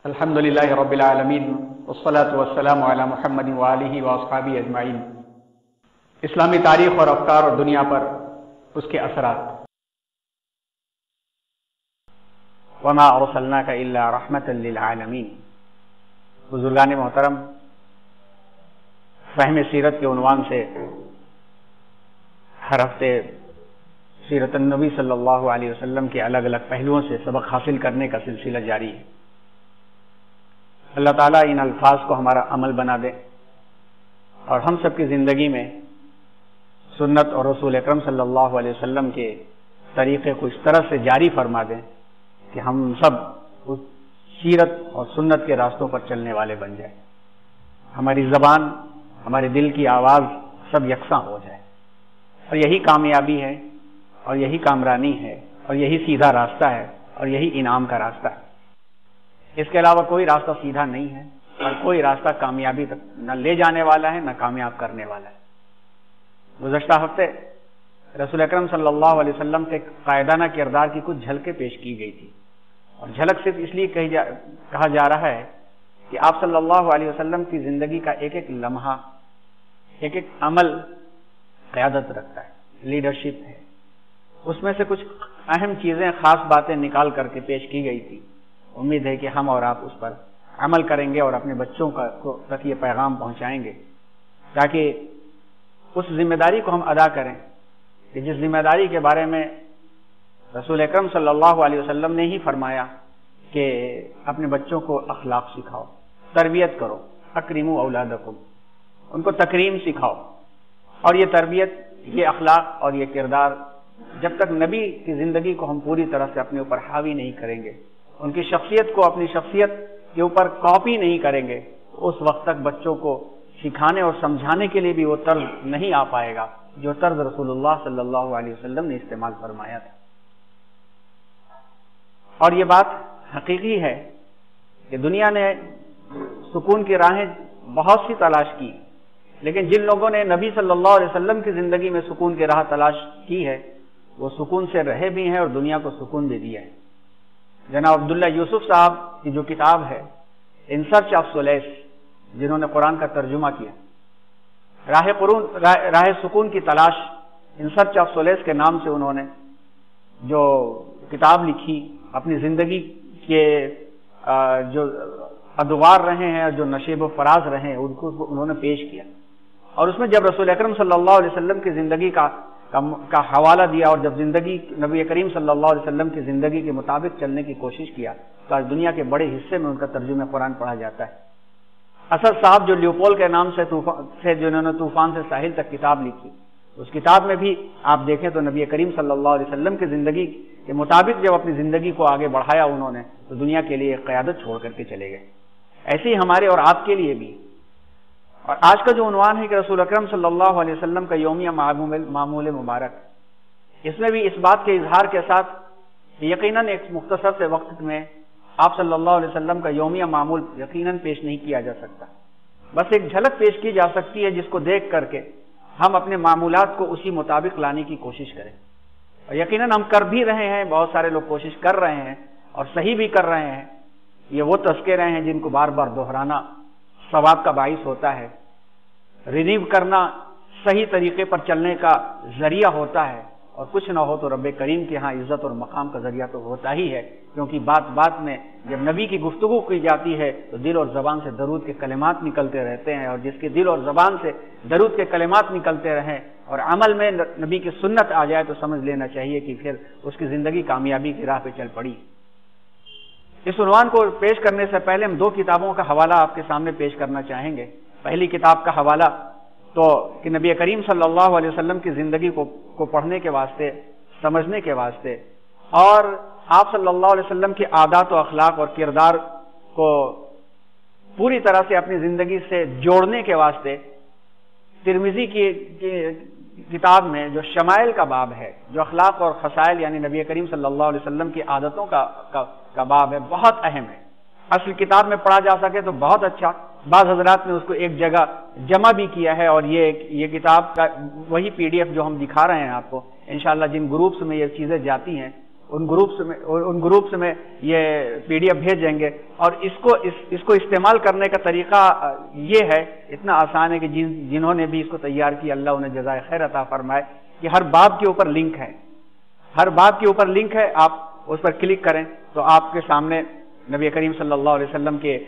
الحمدللہ رب العالمین والصلاة والسلام علی محمد وآلہ واصحابہ اجمعین۔ اسلامی تاریخ اور افکار اور دنیا پر اس کے اثرات۔ وما ارسلناک الا رحمتا للعالمین۔ بزرگان محترم، فہم سیرت کے عنوان سے ہر ہفتے سیرت النبی صلی اللہ علیہ وسلم کے الگ الگ پہلوؤں سے سبق حاصل کرنے کا سلسلہ جاری ہے۔ اللہ تعالیٰ ان الفاظ کو ہمارا عمل بنا دے اور ہم سب کی زندگی میں سنت اور رسول اکرم صلی اللہ علیہ وسلم کے طریقے کو اس طرح سے جاری فرما دیں کہ ہم سب اس سیرت اور سنت کے راستوں پر چلنے والے بن جائیں، ہماری زبان، ہمارے دل کی آواز سب یکساں ہو جائے، اور یہی کامیابی ہے اور یہی کامرانی ہے اور یہی سیدھا راستہ ہے اور یہی انعام کا راستہ ہے۔ اس کے علاوہ کوئی راستہ سیدھا نہیں ہے اور کوئی راستہ کامیابی تک نہ لے جانے والا ہے نہ کامیاب کرنے والا ہے۔ گزشتہ ہفتے رسول اکرم صلی اللہ علیہ وسلم کے قائدانہ کردار کی کچھ جھلکیں پیش کی گئی تھی، اور جھلک صرف اس لیے کہا جا رہا ہے کہ آپ صلی اللہ علیہ وسلم کی زندگی کا ایک ایک لمحہ، ایک ایک عمل قیادت رکھتا ہے، لیڈرشپ ہے۔ اس میں سے کچھ اہم چیزیں، خاص باتیں نکال کر کے پیش کی گئی تھی۔ امید ہے کہ ہم اور آپ اس پر عمل کریں گے اور اپنے بچوں تک یہ پیغام پہنچائیں گے، تاکہ اس ذمہ داری کو ہم ادا کریں کہ جس ذمہ داری کے بارے میں رسول اکرم صلی اللہ علیہ وسلم نے ہی فرمایا کہ اپنے بچوں کو اخلاق سکھاؤ، تربیت کرو، اکرموا اولادکم، ان کو تکریم سکھاؤ۔ اور یہ تربیت، یہ اخلاق اور یہ کردار جب تک نبی کی زندگی کو ہم پوری طرح سے اپنے اوپر حاوی نہیں کریں گے، ان کی شخصیت کو اپنی شخصیت کے اوپر کاپی نہیں کریں گے، اس وقت تک بچوں کو سکھانے اور سمجھانے کے لیے بھی وہ طرز نہیں آ پائے گا جو طرز رسول اللہ صلی اللہ علیہ وسلم نے استعمال فرمایا تھا۔ اور یہ بات حقیقی ہے کہ دنیا نے سکون کی راہیں بہت سی تلاش کی، لیکن جن لوگوں نے نبی صلی اللہ علیہ وسلم کی زندگی میں سکون کی راہ تلاش کی ہے، وہ سکون سے رہے بھی ہیں اور دنیا کو سکون بھی دیا ہے۔ جناب عبداللہ یوسف صاحب کی جو کتاب ہے ان سرچ آف سولیس، جنہوں نے قرآن کا ترجمہ کیا، راہ سکون کی تلاش، ان سرچ آف سولیس کے نام سے انہوں نے جو کتاب لکھی، اپنی زندگی کے جو ادوار رہے ہیں، جو نشیب و فراز رہے ہیں، ان کو انہوں نے پیش کیا۔ اور اس میں جب رسول اکرم صلی اللہ علیہ وسلم کی زندگی کا حوالہ دیا اور جب زندگی نبی کریم صلی اللہ علیہ وسلم کی زندگی کے مطابق چلنے کی کوشش کیا، تو آج دنیا کے بڑے حصے میں ان کا ترجمہ قرآن پڑھا جاتا ہے۔ اسد صاحب جو لیوپول کے نام سے جنہوں نے طوفان سے ساحل تک کتاب لکھی، اس کتاب میں بھی آپ دیکھیں تو نبی کریم صلی اللہ علیہ وسلم کی زندگی کے مطابق جب اپنی زندگی کو آگے بڑھایا انہوں نے، تو دنیا کے لیے قیادت چھوڑ کر کے چلے گئے۔ ایسے ہی ہمارے اور آپ کے لیے بھی۔ اور آج کا جو عنوان ہے کہ رسول اکرم صلی اللہ علیہ وسلم کا یومیہ معمول مبارک، اس میں بھی اس بات کے اظہار کے ساتھ یقیناً ایک مختصر سے وقت میں آپ صلی اللہ علیہ وسلم کا یومیہ معمول یقیناً پیش نہیں کیا جا سکتا، بس ایک جھلک پیش کی جا سکتی ہے جس کو دیکھ کر کے ہم اپنے معمولات کو اسی مطابق لانے کی کوشش کریں۔ اور یقیناً ہم کر بھی رہے ہیں، بہت سارے لوگ کوشش کر رہے ہیں اور صحیح بھی کر رہے ہیں۔ یہ وہ تذکرے ہیں جن کو بار بار دہرانا ثواب کا باعث ہوتا ہے، رینیو کرنا صحیح طریقے پر چلنے کا ذریعہ ہوتا ہے، اور کچھ نہ ہو تو رب کریم کے ہاں عزت اور مقام کا ذریعہ تو ہوتا ہی ہے، کیونکہ بات بات میں جب نبی کی گفتگو کی جاتی ہے تو دل اور زبان سے درود کے کلمات نکلتے رہتے ہیں، اور جس کے دل اور زبان سے درود کے کلمات نکلتے رہیں اور عمل میں نبی کی سنت آ جائے تو سمجھ لینا چاہیے کہ پھر اس کی زندگی کامیابی کی راہ پہ چل پڑی۔ اس عنوان کو پیش کرنے سے پہلے ہم دو کتابوں کا حوالہ آپ کے سامنے پیش کرنا چاہیں گے۔ پہلی کتاب کا حوالہ تو کہ نبی کریم صلی اللہ علیہ وسلم کی زندگی کو پڑھنے کے واسطے، سمجھنے کے واسطے، اور آپ صلی اللہ علیہ وسلم کی عادات و اخلاق اور کردار کو پوری طرح سے اپنی زندگی سے جوڑنے کے واسطے ترمذی کی کتاب میں جو شمائل کا باب ہے، جو اخلاق اور خصائل یعنی نبی کریم صلی اللہ علیہ وسلم کی عادتوں کا باب ہے، بہت اہم ہے۔ اصل کتاب میں پڑھا جا سکے تو بہت اچھا، بعض حضرات نے اس کو ایک جگہ جمع بھی کیا ہے، اور یہ کتاب کا وہی PDF جو ہم دکھا رہے ہیں آپ کو، انشاءاللہ جن گروپس میں یہ چیزیں جاتی ہیں ان گروپس میں یہ PDF بھیج دیں گے، اور اس کو استعمال کرنے کا طریقہ یہ ہے، اتنا آسان ہے کہ جنہوں نے بھی اس کو تیار کیا اللہ انہیں جزائے خیر عطا فرمائے، کہ ہر باب کے اوپر لنک ہے، ہر باب کے اوپر لنک ہے، آپ اس پر کلک کریں تو آپ کے سامنے نبی کریم صلی اللہ علیہ وسلم کے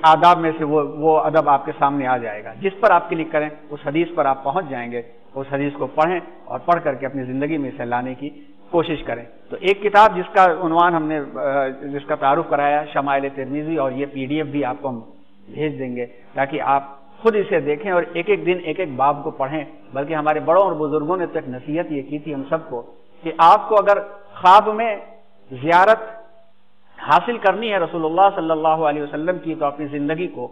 آداب میں سے وہ ادب آپ کے سامنے آ جائے گا، جس پر آپ کلک کریں اس حدیث پر آپ پہنچ جائیں گے، اس حدیث کو پڑھیں اور پڑھ کر کے اپنی زندگی میں اسے لانے کی کوشش کریں۔ تو ایک کتاب جس کا عنوان ہم نے جس کا تعارف کرایا شمائل ترمذی، اور یہ PDF بھی آپ کو ہم بھیج دیں گے تاکہ آپ خود اسے دیکھیں اور ایک ایک دن ایک ایک باب کو پڑھیں۔ بلکہ ہمارے بڑوں اور بزرگوں نے تو ایک نصیحت یہ کی تھی ہم سب کو کہ آپ کو اگر خواب میں زیارت حاصل کرنی ہے رسول اللہ صلی اللہ علیہ وسلم کی، تو اپنی زندگی کو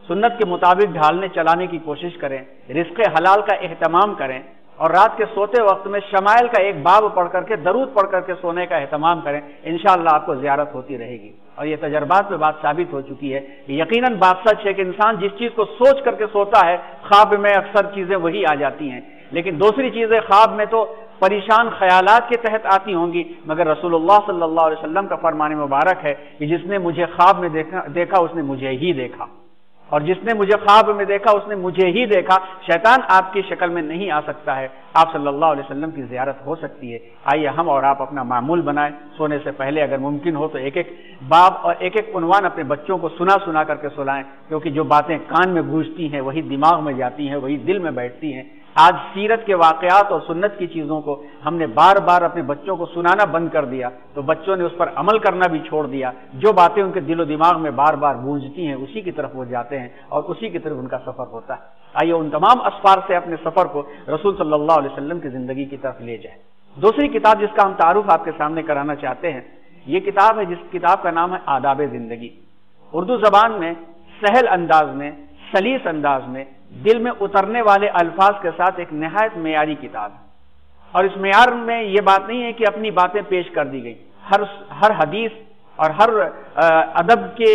سنت کے مطابق ڈھالنے چلانے کی کوشش کریں، رزق حلال کا اہتمام کریں، اور رات کے سوتے وقت میں شمائل کا ایک باب پڑھ کر کے درود پڑھ کر کے سونے کا اہتمام کریں، انشاءاللہ آپ کو زیارت ہوتی رہے گی۔ اور یہ تجربات پہ بات ثابت ہو چکی ہے کہ یقیناً بات سچ ہے کہ انسان جس چیز کو سوچ کر کے سوتا ہے خواب میں اکثر چیزیں وہی آ جاتی ہیں، لیکن دوسری چیزیں خواب میں تو پریشان خیالات کے تحت آتی ہوں گی، مگر رسول اللہ صلی اللہ علیہ وسلم کا فرمان مبارک ہے کہ جس نے مجھے خواب میں دیکھا اس نے مجھے ہی دیکھا، اور جس نے مجھے خواب میں دیکھا اس نے مجھے ہی دیکھا۔ شیطان آپ کی شکل میں نہیں آ سکتا ہے، آپ صلی اللہ علیہ وسلم کی زیارت ہو سکتی ہے۔ آئیے ہم اور آپ اپنا معمول بنائیں، سونے سے پہلے اگر ممکن ہو تو ایک ایک باب اور ایک ایک عنوان اپنے بچوں کو سنا کر کے سلائیں، کیونکہ جو باتیں کان میں گونجتی ہیں وہی دماغ میں جاتی ہیں، وہی دل میں بیٹھتی ہیں۔ آج سیرت کے واقعات اور سنت کی چیزوں کو ہم نے بار بار اپنے بچوں کو سنانا بند کر دیا تو بچوں نے اس پر عمل کرنا بھی چھوڑ دیا، جو باتیں ان کے دل و دماغ میں بار بار گونجتی ہیں اسی کی طرف وہ جاتے ہیں اور اسی کی طرف ان کا سفر ہوتا ہے۔ آئیے ان تمام اسفار سے اپنے سفر کو رسول صلی اللہ علیہ وسلم کی زندگی کی طرف لے جائیں۔ دوسری کتاب جس کا ہم تعارف آپ کے سامنے کرانا چاہتے ہیں، یہ کتاب ہے جس کتاب کا نام ہے آداب زندگی۔ اردو زبان میں سہل انداز میں، سلیس انداز میں، دل میں اترنے والے الفاظ کے ساتھ ایک نہایت معیاری کتاب ہے، اور اس معیار میں یہ بات نہیں ہے کہ اپنی باتیں پیش کر دی گئی، ہر حدیث اور ہر ادب کے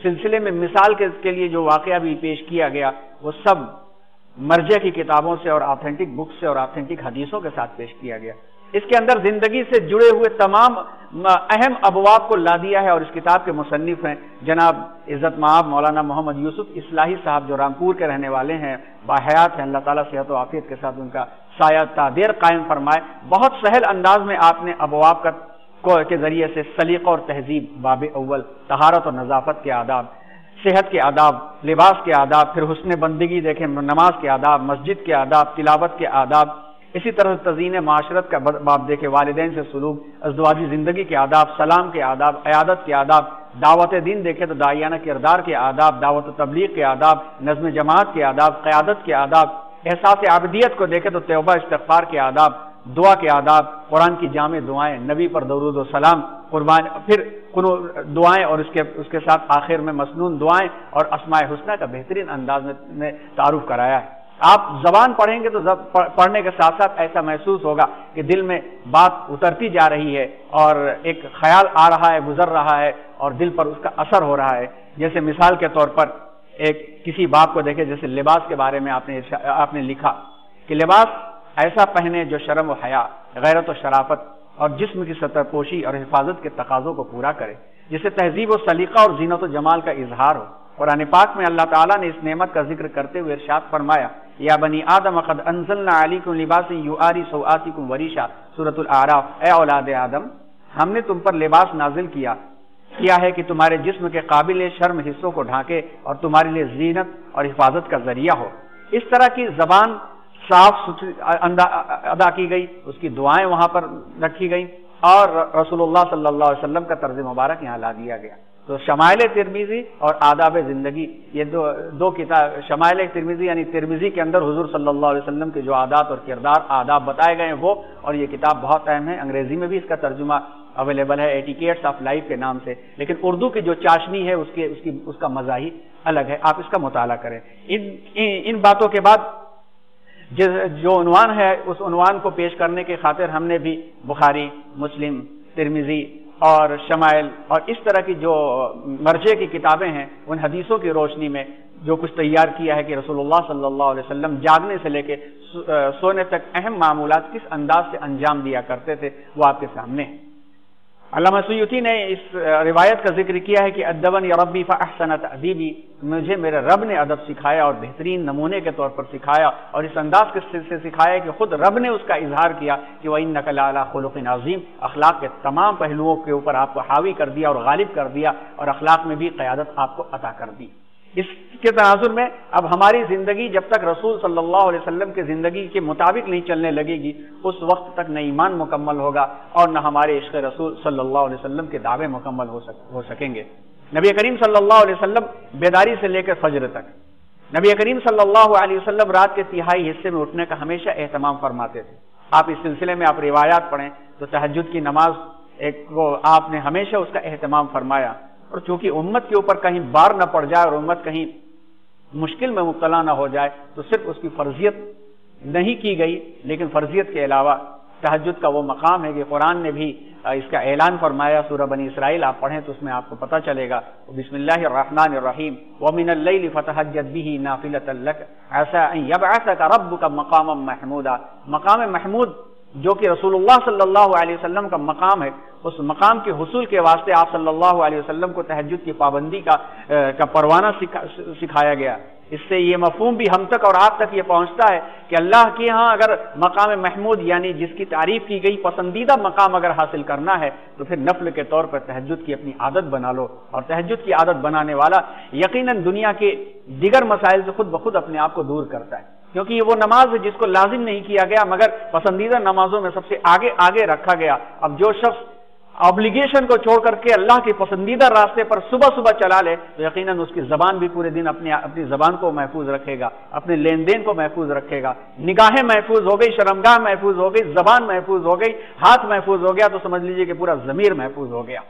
سلسلے میں مثال کے لیے جو واقعہ بھی پیش کیا گیا وہ سب مرجع کی کتابوں سے اور آتھینٹک بک سے اور آتھینٹک حدیثوں کے ساتھ پیش کیا گیا۔ اس کے اندر زندگی سے جڑے ہوئے تمام اہم ابواب کو لا دیا ہے، اور اس کتاب کے مصنف ہیں جناب عزت مآب مولانا محمد یوسف اصلاحی صاحب، جو رامپور کے رہنے والے ہیں، باحیات ہیں، اللہ تعالیٰ صحت و عافیت کے ساتھ ان کا سایہ تعدیر قائم فرمائے۔ بہت سہل انداز میں آپ نے ابواب کے ذریعے سے سلیقہ اور تہذیب، باب اول طہارت اور نظافت کے آداب، صحت کے آداب، لباس کے آداب، پھر حسن بندگی دیکھیں، نماز کے آداب، مسجد کے آداب، تلاوت کے آداب، اسی طرح تزئین معاشرت کا باب دیکھے، والدین سے سلوک، ازدواجی زندگی کے آداب، سلام کے آداب، عیادت کے آداب، دعوت دین دیکھے تو داعیانہ کردار کے آداب، دعوت و تبلیغ کے آداب، نظم جماعت کے آداب، قیادت کے آداب، احساس عابدیت کو دیکھے تو توبہ استغفار کے آداب، دعا کے آداب، قرآن کی جامع دعائیں، نبی پر درود و سلام، قربان، پھر دعائیں اور اس کے ساتھ آخر میں مسنون دعائیں اور اسماء حسنہ کا بہترین انداز میں تعارف کرایا ہے۔ آپ زبان پڑھیں گے تو پڑھنے کے ساتھ ساتھ ایسا محسوس ہوگا کہ دل میں بات اترتی جا رہی ہے اور ایک خیال آ رہا ہے، گزر رہا ہے اور دل پر اس کا اثر ہو رہا ہے۔ جیسے مثال کے طور پر ایک کسی باب کو دیکھیں، جیسے لباس کے بارے میں آپ نے لکھا کہ لباس ایسا پہنے جو شرم و حیا، غیرت و شرافت اور جسم کی سطح پوشی اور حفاظت کے تقاضوں کو پورا کرے، جسے تہذیب و سلیقہ اور زینت و جمال کا اظہار ہو۔ قرآن پاک میں اللہ تعالیٰ نے اس نعمت کا ذکر کرتے ہوئے ارشاد فرمایا، یا بنی آدم قد انزلنا علیکم لباسا یواری سوآتکم وریشا، سورۃ الاعراف۔ اے اولاد آدم، ہم نے تم پر لباس نازل کیا ہے کہ تمہارے جسم کے قابل شرم حصوں کو ڈھانکے اور تمہارے لیے زینت اور حفاظت کا ذریعہ ہو۔ اس طرح کی زبان صاف ستھری ادا کی گئی، اس کی دعائیں وہاں پر رکھی گئیں، اور رسول اللہ صلی اللہ علیہ وسلم کا طرز مبارک یہاں لا دیا گیا۔ تو شمائل ترمذی اور آداب زندگی، یہ دو کتاب، شمائل ترمذی یعنی ترمذی کے اندر حضور صلی اللہ علیہ وسلم کے جو عادات اور کردار آداب بتائے گئے ہیں وہ، اور یہ کتاب بہت اہم ہے۔ انگریزی میں بھی اس کا ترجمہ اویلیبل ہے ایٹیکیٹس آف لائف کے نام سے، لیکن اردو کی جو چاشنی ہے اس کا مزہ ہی الگ ہے، آپ اس کا مطالعہ کریں۔ ان باتوں کے بعد جو عنوان ہے اس عنوان کو پیش کرنے کی خاطر ہم نے بھی بخاری، مسلم، ترمذی اور شمائل اور اس طرح کی جو مرجع کی کتابیں ہیں ان حدیثوں کی روشنی میں جو کچھ تیار کیا ہے کہ رسول اللہ صلی اللہ علیہ وسلم جاگنے سے لے کے سونے تک اہم معمولات کس انداز سے انجام دیا کرتے تھے، وہ آپ کے سامنے ہے۔ علامہ سیوطی نے اس روایت کا ذکر کیا ہے کہ ادبنی ربی فاحسن تأدیبی، مجھے میرے رب نے ادب سکھایا اور بہترین نمونے کے طور پر سکھایا، اور اس انداز سے سکھایا کہ خود رب نے اس کا اظہار کیا کہ وَإِنَّكَ لَعَلَىٰ خُلُقٍ عَظِيمٍ، اخلاق کے تمام پہلوؤں کے اوپر آپ کو حاوی کر دیا اور غالب کر دیا، اور اخلاق میں بھی قیادت آپ کو عطا کر دی۔ اس کے تناظر میں اب ہماری زندگی جب تک رسول صلی اللہ علیہ وسلم کی زندگی کے مطابق نہیں چلنے لگے گی، اس وقت تک نہ ایمان مکمل ہوگا اور نہ ہمارے عشق رسول صلی اللہ علیہ وسلم کے دعوے مکمل ہو سکیں گے۔ نبی کریم صلی اللہ علیہ وسلم بیداری سے لے کر فجر تک، نبی کریم صلی اللہ علیہ وسلم رات کے تہائی حصے میں اٹھنے کا ہمیشہ اہتمام فرماتے تھے۔ آپ اس سلسلے میں آپ روایات پڑھیں تو تہجد کی نماز کو آپ نے ہمیشہ اس کا اہتمام فرمایا، اور چونکہ امت کے اوپر کہیں بار نہ پڑ جائے اور امت کہیں مشکل میں مبتلا نہ ہو جائے تو صرف اس کی فرضیت نہیں کی گئی، لیکن فرضیت کے علاوہ تہجد کا وہ مقام ہے کہ قرآن نے بھی اس کا اعلان فرمایا۔ سورہ بنی اسرائیل آپ پڑھیں تو اس میں آپ کو پتہ چلے گا، بسم اللہ الرحمن الرحیم وَمِنَ اللَّيْلِ فَتَهَجَّدْ بِهِ نَافِلَةً لَكَ عَسَىٰ أَن يَبْعَثَكَ رَبُّكَ مَقَامًا مَحْمُودًا، مقام محمود جو کہ رسول اللہ صلی اللہ علیہ وسلم کا مقام ہے، اس مقام کے حصول کے واسطے آپ صلی اللہ علیہ وسلم کو تہجد کی پابندی کا پروانہ سکھایا گیا۔ اس سے یہ مفہوم بھی ہم تک اور آپ تک یہ پہنچتا ہے کہ اللہ کے ہاں اگر مقام محمود یعنی جس کی تعریف کی گئی پسندیدہ مقام اگر حاصل کرنا ہے تو پھر نفل کے طور پر تہجد کی اپنی عادت بنا لو، اور تہجد کی عادت بنانے والا یقیناً دنیا کے دیگر مسائل سے خود بخود اپنے آپ کو دور کرتا ہے، کیونکہ یہ وہ نماز ہے جس کو لازم نہیں کیا گیا مگر پسندیدہ نمازوں میں سب سے آگے رکھا گیا۔ اب جو شخص آبلیگیشن کو چھوڑ کر کے اللہ کے پسندیدہ راستے پر صبح چلا لے تو یقیناً اس کی زبان بھی پورے دن اپنی زبان کو محفوظ رکھے گا، اپنے لین دین کو محفوظ رکھے گا، نگاہیں محفوظ ہو گئی، شرمگاہ محفوظ ہو گئی، زبان محفوظ ہو گئی، ہاتھ محفوظ ہو گیا، تو سمجھ لیجئے کہ پورا ضمیر محفوظ ہو گیا۔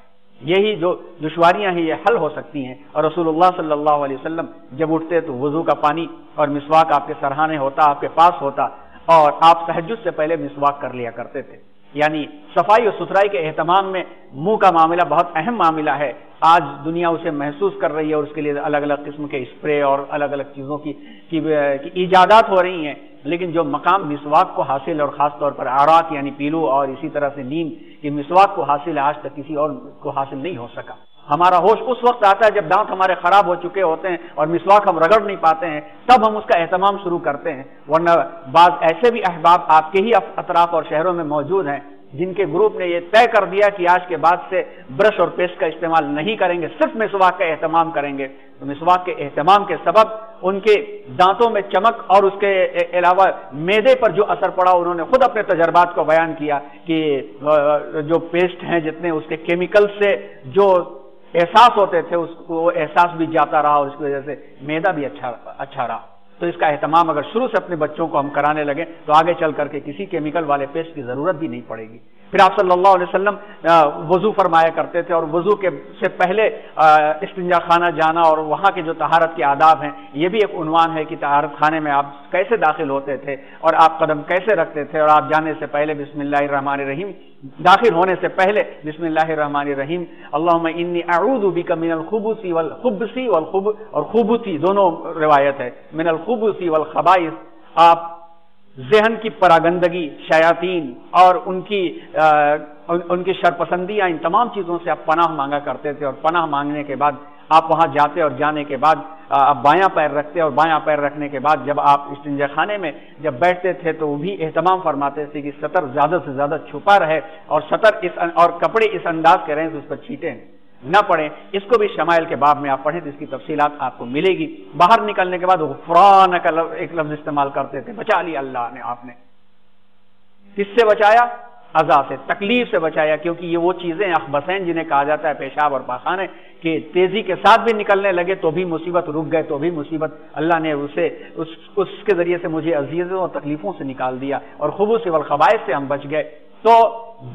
یہی جو دشواریاں ہیں یہ حل ہو سکتی ہیں، اور رسول اللہ صلی اللہ علیہ وسلم جب اٹھتے تو وضو کا پانی اور مسواک آپ کے سرہانے ہوتا، آپ کے پاس ہوتا، اور آپ تہجد سے پہلے مسواک کر لیا کرتے تھے۔ یعنی صفائی اور ستھرائی کے اہتمام میں منہ کا معاملہ بہت اہم معاملہ ہے۔ آج دنیا اسے محسوس کر رہی ہے اور اس کے لیے الگ الگ قسم کے اسپرے اور الگ الگ چیزوں کی ایجادات ہو رہی ہیں، لیکن جو مقام مسواک کو حاصل اور خاص طور پر عراق یعنی پیلو اور اسی طرح سے نیم کی مسواک کو حاصل ہے، آج تک کسی اور کو حاصل نہیں ہو سکا۔ ہمارا ہوش اس وقت آتا ہے جب دانت ہمارے خراب ہو چکے ہوتے ہیں اور مسواک ہم رگڑ نہیں پاتے ہیں، تب ہم اس کا اہتمام شروع کرتے ہیں، ورنہ بعض ایسے بھی احباب آپ کے ہی اطراف اور شہروں میں موجود ہیں جن کے گروپ نے یہ طے کر دیا کہ آج کے بعد سے برش اور پیسٹ کا استعمال نہیں کریں گے، صرف مسواک کا اہتمام کریں گے۔ تو مسواک کے اہتمام کے سبب ان کے دانتوں میں چمک اور اس کے علاوہ معدے پر جو اثر پڑا، انہوں نے خود اپنے تجربات کو بیان کیا کہ جو پیسٹ ہیں جتنے اس کے کیمیکل سے جو احساس ہوتے تھے اس کو وہ احساس بھی جاتا رہا اور اس کی وجہ سے معدہ بھی اچھا رہا۔ تو اس کا اہتمام اگر شروع سے اپنے بچوں کو ہم کرانے لگیں تو آگے چل کر کے کسی کیمیکل والے پیسٹ کی ضرورت بھی نہیں پڑے گی۔ پھر آپ صلی اللہ علیہ وسلم وضو فرمایا کرتے تھے، اور وضو کے سے پہلے استنجا خانہ جانا اور وہاں کے جو طہارت کے آداب ہیں یہ بھی ایک عنوان ہے کہ طہارت خانے میں آپ کیسے داخل ہوتے تھے اور آپ قدم کیسے رکھتے تھے، اور آپ جانے سے پہلے بسم اللہ الرحمن الرحیم، داخل ہونے سے پہلے بسم اللہ الرحمن الرحیم اللہم انی اعوذ بک من الخبث والخبث اور خبثی دونوں روایت ہے، من الخبث والخبائث۔ آپ ذہن کی پراگندگی، شیاطین اور ان کی شرپسندیاں، ان تمام چیزوں سے آپ پناہ مانگا کرتے تھے، اور پناہ مانگنے کے بعد آپ وہاں جاتے اور جانے کے بعد آپ بایاں پیر رکھتے، اور بایاں پیر رکھنے کے بعد جب آپ استنجا خانے میں جب بیٹھتے تھے تو وہ بھی اہتمام فرماتے تھے کہ سطر زیادہ سے زیادہ چھپا رہے، اور اور کپڑے اس انداز کے رہیں تو اس پر چھینٹیں نہ پڑیں۔ اس کو بھی شمائل کے باب میں آپ پڑھیں تو اس کی تفصیلات آپ کو ملے گی۔ باہر نکلنے کے بعد غفران کا ایک لفظ استعمال کرتے تھے، بچا لیا اللہ نے آپ نے۔ کس سے بچایا؟ اذا سے، تکلیف سے بچایا، کیونکہ یہ وہ چیزیں اخبثین جنہیں کہا جاتا ہے پیشاب اور پاخانے کہ تیزی کے ساتھ بھی نکلنے لگے تو بھی مصیبت، رک گئے تو بھی مصیبت، اللہ نے اس کے ذریعے سے مجھے اذیتوں اور تکلیفوں سے نکال دیا، اور خبث والخبائث سے ہم بچ گئے۔ تو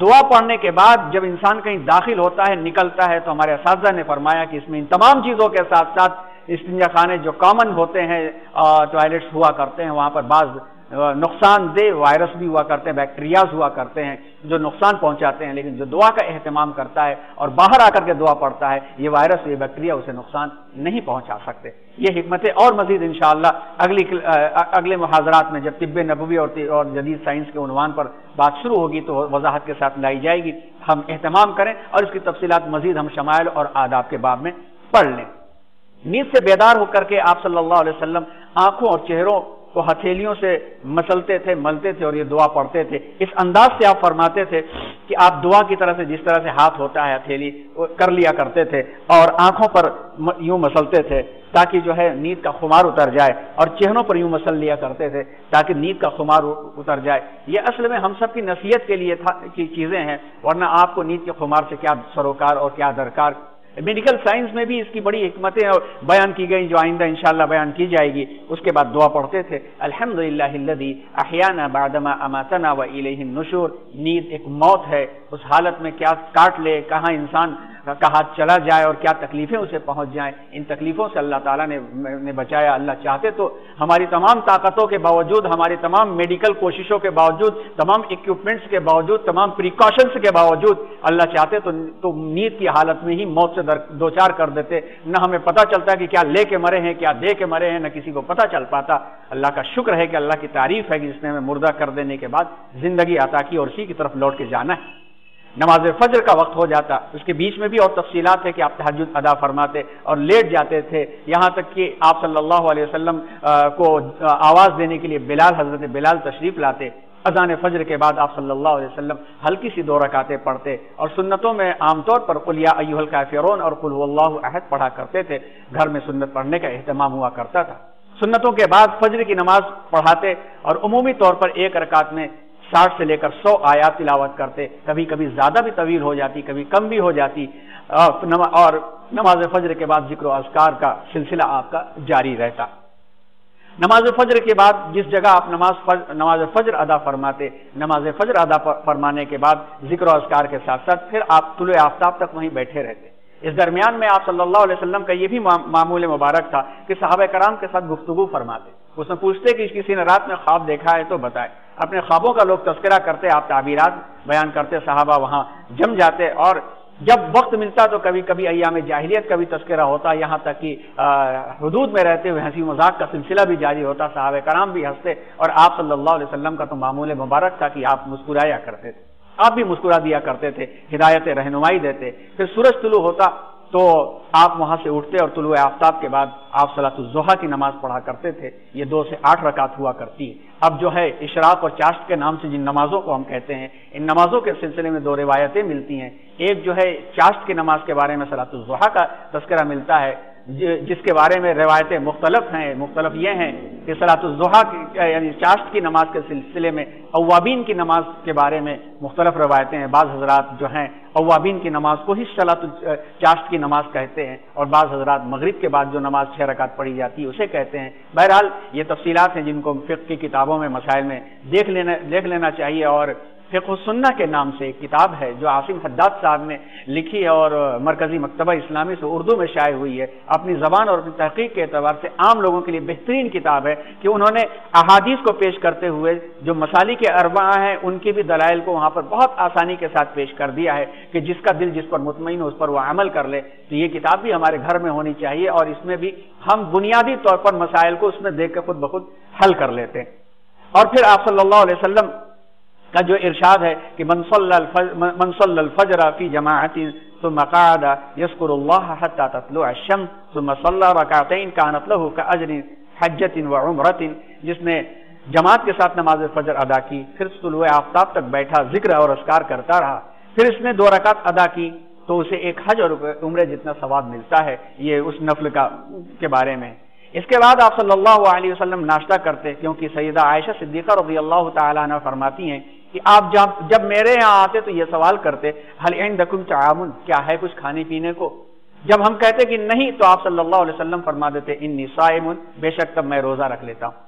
دعا پڑھنے کے بعد جب انسان کہیں داخل ہوتا ہے، نکلتا ہے، تو ہمارے اساتذہ نے فرمایا کہ اس میں ان تمام چیزوں کے ساتھ ساتھ استنجا خانے جو کامن ہوتے ہیں ٹوائلٹس ہوا کرتے ہیں، وہاں پر بعض نقصان دہ وائرس بھی ہوا کرتے ہیں، بیکٹیریاز ہوا کرتے ہیں جو نقصان پہنچاتے ہیں، لیکن جو دعا کا اہتمام کرتا ہے اور باہر آ کر کے دعا پڑھتا ہے، یہ وائرس یہ بیکٹیریا اسے نقصان نہیں پہنچا سکتے۔ یہ حکمتیں اور مزید انشاءاللہ اگلے محاضرات میں جب طب نبوی اور جدید سائنس کے عنوان پر بات شروع ہوگی تو وضاحت کے ساتھ لائی جائے گی، ہم اہتمام کریں اور اس کی تفصیلات مزید ہم شمائل اور آداب کے باب میں پڑھ لیں۔ نیند سے بیدار ہو کر کے آپ صلی اللہ علیہ وسلم آنکھوں اور چہروں کو ہتھیلیوں سے مسلتے تھے، ملتے تھے اور یہ دعا پڑھتے تھے۔ اس انداز سے آپ فرماتے تھے کہ آپ دعا کی طرح سے جس طرح سے ہاتھ ہوتا ہے ہتھیلی کر لیا کرتے تھے اور آنکھوں پر یوں مسلتے تھے تاکہ جو ہے نیند کا خمار اتر جائے، اور چہروں پر یوں مسل لیا کرتے تھے تاکہ نیند کا خمار اتر جائے۔ یہ اصل میں ہم سب کی نصیحت کے لیے کی چیزیں ہیں، ورنہ آپ کو نیند کے خمار سے کیا سروکار اور کیا درکار۔ میڈیکل سائنس میں بھی اس کی بڑی حکمتیں بیان کی گئی جو آئندہ انشاءاللہ بیان کی جائے گی۔ اس کے بعد دعا پڑھتے تھے، الحمدللہ الذی احیانا بعدما اماتنا والیہ النشور۔ نیند ایک موت ہے، اس حالت میں کیا کاٹ لے، کہاں انسان کا ہاتھ چلا جائے اور کیا تکلیفیں اسے پہنچ جائیں، ان تکلیفوں سے اللہ تعالیٰ نے بچایا۔ اللہ چاہتے تو ہماری تمام طاقتوں کے باوجود، ہماری تمام میڈیکل کوششوں کے باوجود، تمام ایکوپمنٹس کے باوجود، تمام پریکاشنز کے باوجود، اللہ چاہتے تو نیند کی حالت میں ہی موت سے دوچار کر دیتے، نہ ہمیں پتہ چلتا کہ کیا لے کے مرے ہیں، کیا دے کے مرے ہیں، نہ کسی کو پتہ چل پاتا۔ اللہ کا شکر ہے کہ اللہ کی تعریف ہے کہ جس نے ہمیں مردہ کر دینے کے بعد زندگی عطا کی اور اسی کی طرف لوٹ کے جانا ہے۔ نماز فجر کا وقت ہو جاتا، اس کے بیچ میں بھی اور تفصیلات ہے کہ آپ تہجد ادا فرماتے اور لیٹ جاتے تھے، یہاں تک کہ آپ صلی اللہ علیہ وسلم کو آواز دینے کے لیے حضرت بلال تشریف لاتے۔ اذان فجر کے بعد آپ صلی اللہ علیہ وسلم ہلکی سی 2 رکعتیں پڑھتے اور سنتوں میں عام طور پر قل یا ایھا الکافرون اور قل هو اللہ احد پڑھا کرتے تھے۔ گھر میں سنت پڑھنے کا اہتمام ہوا کرتا تھا۔ سنتوں کے بعد فجر کی نماز پڑھاتے اور عمومی طور پر ایک رکعت میں 60 سے لے کر 100 آیات تلاوت کرتے، کبھی کبھی زیادہ بھی طویل ہو جاتی، کبھی کم بھی ہو جاتی، اور نماز فجر کے بعد ذکر و اذکار کا سلسلہ آپ کا جاری رہتا۔ نماز فجر کے بعد جس جگہ آپ نماز فجر ادا فرماتے، نماز فجر ادا فرمانے کے بعد ذکر و اذکار کے ساتھ ساتھ پھر آپ طلوع آفتاب تک وہیں بیٹھے رہتے۔ اس درمیان میں آپ صلی اللہ علیہ وسلم کا یہ بھی معمول مبارک تھا کہ صحابہ کرام کے ساتھ گفتگو فرماتے، اس میں پوچھتے کہ کسی نے رات میں خواب دیکھا ہے تو بتائے، اپنے خوابوں کا لوگ تذکرہ کرتے، آپ تعبیرات بیان کرتے، صحابہ وہاں جم جاتے، اور جب وقت ملتا تو کبھی کبھی ایام جاہلیت کا بھی تذکرہ ہوتا، یہاں تک کہ حدود میں رہتے ہوئے ہنسی مذاق کا سلسلہ بھی جاری ہوتا، صحابہ کرام بھی ہنستے، اور آپ صلی اللہ علیہ وسلم کا تو معمول مبارک تھا کہ آپ مسکرایا کرتے تھے، آپ بھی مسکرا دیا کرتے تھے، ہدایت رہنمائی دیتے۔ پھر سورج طلوع ہوتا تو آپ وہاں سے اٹھتے اور طلوع آفتاب کے بعد آپ صلاۃ الضحیٰ کی نماز پڑھا کرتے تھے، یہ 2 سے 8 رکعت ہوا کرتی ہے۔ اب جو ہے اشراق اور چاشت کے نام سے جن نمازوں کو ہم کہتے ہیں، ان نمازوں کے سلسلے میں 2 روایتیں ملتی ہیں۔ ایک جو ہے چاشت کی نماز کے بارے میں صلاۃ الضحیٰ کا تذکرہ ملتا ہے، جس کے بارے میں روایتیں مختلف ہیں۔ مختلف یہ ہیں کہ صلاۃ الضحیٰ یعنی چاشت کی نماز کے سلسلے میں اوابین کی نماز کے بارے میں مختلف روایتیں ہیں۔ بعض حضرات جو ہیں اوابین کی نماز کو ہی صلاۃ چاشت کی نماز کہتے ہیں، اور بعض حضرات مغرب کے بعد جو نماز 6 رکعت پڑھی جاتی ہے اسے کہتے ہیں۔ بہرحال یہ تفصیلات ہیں جن کو فقہ کی کتابوں میں مسائل میں دیکھ لینا چاہیے، اور فقہ السنہ کے نام سے ایک کتاب ہے جو عاصم حداد صاحب نے لکھی ہے اور مرکزی مکتبہ اسلامی سے اردو میں شائع ہوئی ہے، اپنی زبان اور اپنی تحقیق کے اعتبار سے عام لوگوں کے لیے بہترین کتاب ہے کہ انہوں نے احادیث کو پیش کرتے ہوئے جو مسالک اربعہ ہیں ان کی بھی دلائل کو وہاں پر بہت آسانی کے ساتھ پیش کر دیا ہے کہ جس کا دل جس پر مطمئن ہو اس پر وہ عمل کر لے۔ تو یہ کتاب بھی ہمارے گھر میں ہونی چاہیے، اور اس میں بھی ہم بنیادی طور پر مسائل کو اس میں دیکھ کے خود بخود حل کر لیتے ہیں۔ اور پھر آپ صلی اللہ علیہ وسلم کا جو ارشاد ہے کہ من صلی الفجر فی جماعت ثم قعد یذکر اللہ حتی تطلع الشمس ثم صلی رکعتین کانت له کاجر حجۃ وعمرۃ، جس نے جماعت کے ساتھ نماز فجر ادا کی، پھر طلوع آفتاب تک بیٹھا، ذکر اور اذکار کرتا رہا، پھر اس نے 2 رکعت ادا کی تو اسے 1 حج اور عمرے جتنا ثواب ملتا ہے۔ یہ اس نفل کے بارے میں۔ اس کے بعد آپ صلی اللہ علیہ وسلم ناشتہ کرتے، کیونکہ سیدہ عائشہ صدیقہ رضی اللہ تعالیٰ عنہ فرماتی ہیں کہ آپ جب میرے یہاں آتے تو یہ سوال کرتے، هل عندکم طعام، کیا ہے کچھ کھانے پینے کو؟ جب ہم کہتے کہ نہیں تو آپ صلی اللہ علیہ وسلم فرما دیتے انی صائم، بے شک تب میں روزہ رکھ لیتا ہوں۔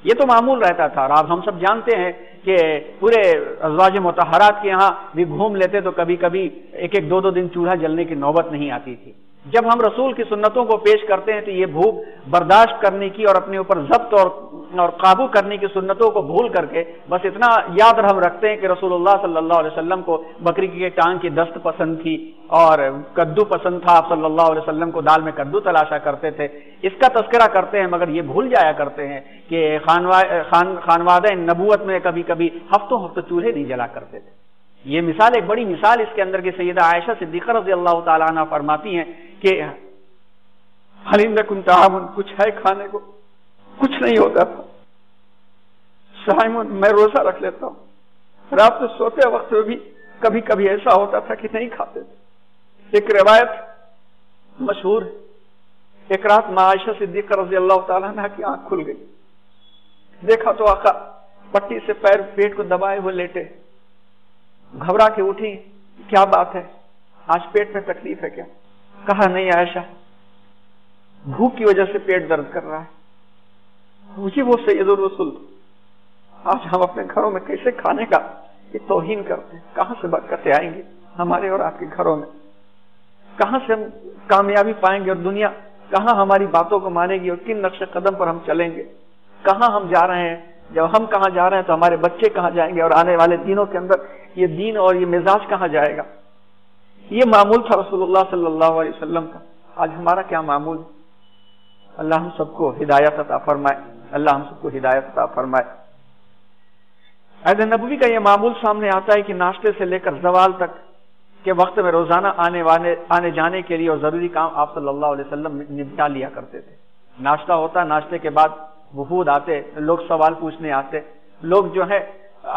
یہ تو معمول رہتا تھا، اور آپ ہم سب جانتے ہیں کہ پورے ازواج مطہرات کے یہاں بھی گھوم لیتے تو کبھی کبھی 1-2 دن چولہا جلنے کی نوبت نہیں آتی تھی۔ جب ہم رسول کی سنتوں کو پیش کرتے ہیں تو یہ بھوک برداشت کرنے کی اور اپنے اوپر ضبط اور اور قابو کرنے کی سنتوں کو بھول کر کے بس اتنا یاد ہم رکھتے ہیں کہ رسول اللہ صلی اللہ علیہ وسلم کو بکری کی ٹانگ کی دست پسند تھی اور کدو پسند تھا، آپ صلی اللہ علیہ وسلم کو دال میں کدو تلاشا کرتے تھے، اس کا تذکرہ کرتے ہیں، مگر یہ بھول جایا کرتے ہیں کہ خانوادہ نبوت میں کبھی کبھی ہفتوں چولہے نہیں جلا کرتے تھے۔ یہ مثال، ایک بڑی مثال اس کے اندر کی سیدہ عائشہ صدیقہ رضی اللہ تعالیٰ عنہ فرماتی ہیں کہ حل عندکم طعام، کچھ ہے کھانے کو؟ کچھ نہیں ہوتا تھا، صائمون، میں روزہ رکھ لیتا ہوں، رات کو سوتے وقت میں بھی کبھی کبھی ایسا ہوتا تھا کہ نہیں کھاتے تھے۔ ایک روایت مشہور ہے، ایک رات ماں عائشہ صدیقہ رضی اللہ تعالیٰ عنہ کی آنکھ کھل گئی، دیکھا تو آقا پٹی سے پیر پیٹ کو دبائے ہوئے لیٹے، گھبرا کے اٹھی، کیا بات ہے، آج پیٹ میں تکلیف ہے کیا؟ کہا نہیں عائشہ، بھوک کی وجہ سے پیٹ درد کر رہا ہے۔ مجھے وہ سید الرسول، آج ہم اپنے گھروں میں کیسے کھانے کا یہ توہین کرتے ہیں، کہاں سے برکتیں آئیں گی ہمارے اور آپ کے گھروں میں، کہاں سے ہم کامیابی پائیں گے اور دنیا کہاں ہماری باتوں کو مانے گی اور کن نقش قدم پر ہم چلیں گے، کہاں ہم جا رہے ہیں، جب ہم کہاں جا رہے ہیں تو ہمارے بچے کہاں جائیں گے اور آنے والے دنوں کے اندر یہ دین اور یہ مزاج کہاں جائے گا۔ یہ معمول تھا رسول اللہ صلی اللہ علیہ وسلم کا، آج ہمارا کیا معمول ہے؟ اللہ ہم سب کو ہدایت عطا فرمائے، اللہ ہم سب کو ہدایت عطا فرمائے۔ عہد نبوی کا یہ معمول سامنے آتا ہے کہ ناشتے سے لے کر زوال تک کے وقت میں روزانہ آنے جانے کے لیے اور ضروری کام آپ صلی اللہ علیہ وسلم نپٹا لیا کرتے تھے۔ ناشتہ ہوتا، ناشتے کے بعد وفود آتے، لوگ سوال پوچھنے آتے، لوگ جو ہے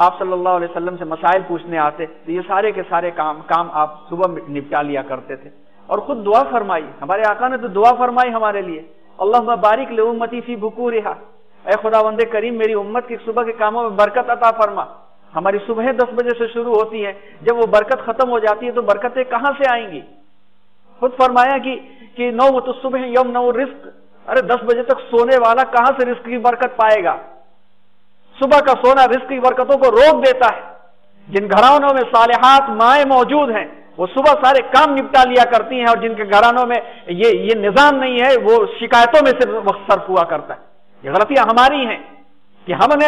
آپ صلی اللہ علیہ وسلم سے مسائل پوچھنے آتے، تو یہ سارے کے سارے کام آپ صبح نپٹا لیا کرتے تھے۔ اور خود دعا فرمائی، ہمارے آقا نے تو دعا فرمائی ہمارے لیے، اللہم بارک لامتی فی بکورہا، اے خداوند کریم میری امت کی صبح کے کاموں میں برکت عطا فرما۔ ہماری صبح 10 بجے سے شروع ہوتی ہے، جب وہ برکت ختم ہو جاتی ہے تو برکتیں کہاں سے آئیں گی؟ خود فرمایا کہ نومۃ الصبح یمنع الرزق، ارے 10 بجے تک سونے والا کہاں سے رزق کی برکت پائے گا؟ صبح کا سونا رزق کی برکتوں کو روک دیتا ہے۔ جن گھرانوں میں صالحات مائیں موجود ہیں وہ صبح سارے کام نپٹا لیا کرتی ہیں، اور جن کے گھرانوں میں یہ نظام نہیں ہے وہ شکایتوں میں سے وقت صرف ہوا کرتا ہے۔ یہ غلطیاں ہماری ہیں کہ ہم نے